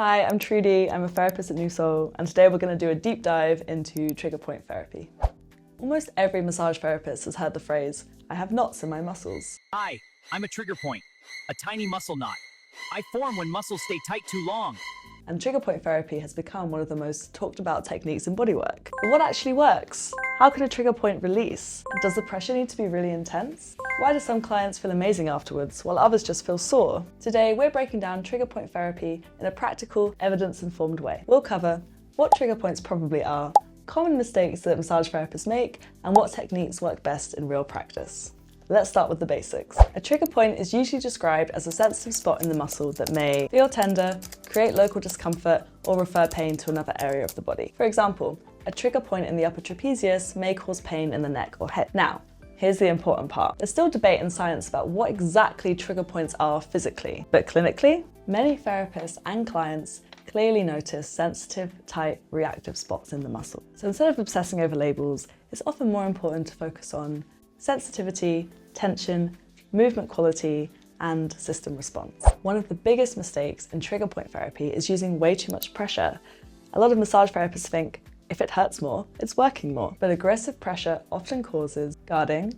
Hi, I'm Trudy, I'm a therapist at New Soul, and today we're going to do a deep dive into trigger point therapy. Almost every massage therapist has heard the phrase, "I have knots in my muscles." Hi, I'm a trigger point, a tiny muscle knot. I form when muscles stay tight too long. And trigger point therapy has become one of the most talked about techniques in bodywork. But what actually works? How can a trigger point release? Does the pressure need to be really intense? Why do some clients feel amazing afterwards, while others just feel sore? Today, we're breaking down trigger point therapy in a practical, evidence-informed way. We'll cover what trigger points probably are, common mistakes that massage therapists make, and what techniques work best in real practice. Let's start with the basics. A trigger point is usually described as a sensitive spot in the muscle that may feel tender, create local discomfort, or refer pain to another area of the body. For example, a trigger point in the upper trapezius may cause pain in the neck or head. Now, here's the important part. There's still debate in science about what exactly trigger points are physically, but clinically, many therapists and clients clearly notice sensitive, tight, reactive spots in the muscle. So instead of obsessing over labels, it's often more important to focus on sensitivity, tension, movement quality, and system response. One of the biggest mistakes in trigger point therapy is using way too much pressure. A lot of massage therapists think, if it hurts more, it's working more. But aggressive pressure often causes guarding,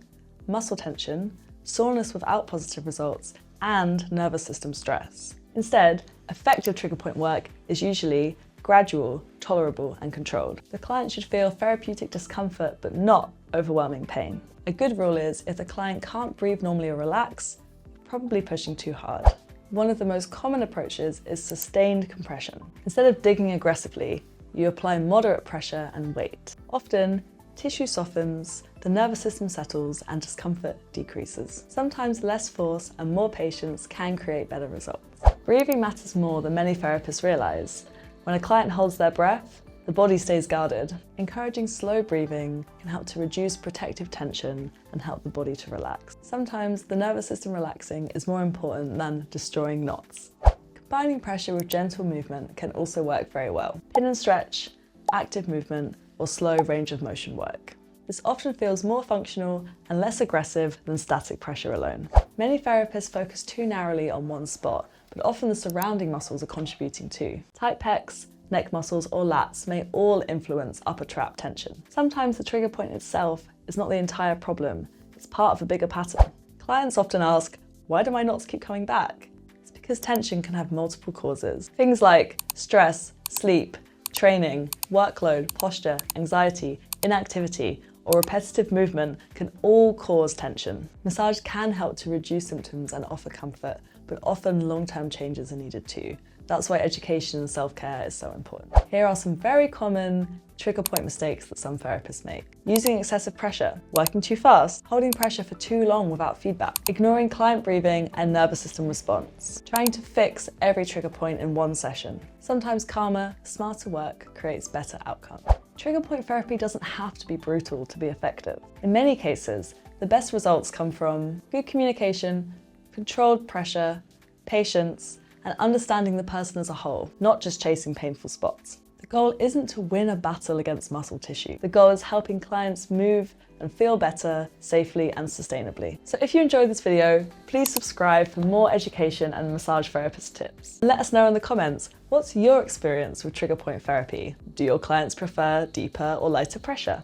muscle tension, soreness without positive results, and nervous system stress. Instead, effective trigger point work is usually gradual, tolerable, and controlled. The client should feel therapeutic discomfort, but not overwhelming pain. A good rule is, if the client can't breathe normally or relax, you're probably pushing too hard. One of the most common approaches is sustained compression. Instead of digging aggressively, you apply moderate pressure and wait. Often, tissue softens, the nervous system settles, and discomfort decreases. Sometimes less force and more patience can create better results. Breathing matters more than many therapists realize. When a client holds their breath, the body stays guarded. Encouraging slow breathing can help to reduce protective tension and help the body to relax. Sometimes the nervous system relaxing is more important than destroying knots. Combining pressure with gentle movement can also work very well. Pin and stretch, active movement, or slow range of motion work. This often feels more functional and less aggressive than static pressure alone. Many therapists focus too narrowly on one spot, but often the surrounding muscles are contributing too. Tight pecs, neck muscles, or lats may all influence upper trap tension. Sometimes the trigger point itself is not the entire problem, it's part of a bigger pattern. Clients often ask, why do my knots keep coming back? It's because tension can have multiple causes. Things like stress, sleep, training, workload, posture, anxiety, inactivity, or repetitive movement can all cause tension. Massage can help to reduce symptoms and offer comfort, but often long-term changes are needed too. That's why education and self-care is so important. Here are some very common trigger point mistakes that some therapists make. Using excessive pressure, working too fast, holding pressure for too long without feedback, ignoring client breathing and nervous system response, trying to fix every trigger point in one session. Sometimes calmer, smarter work creates better outcomes. Trigger point therapy doesn't have to be brutal to be effective. In many cases, the best results come from good communication, controlled pressure, patience, and understanding the person as a whole, not just chasing painful spots. The goal isn't to win a battle against muscle tissue. The goal is helping clients move and feel better, safely and sustainably. So if you enjoyed this video, please subscribe for more education and massage therapist tips. Let us know in the comments, what's your experience with trigger point therapy? Do your clients prefer deeper or lighter pressure?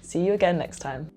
See you again next time.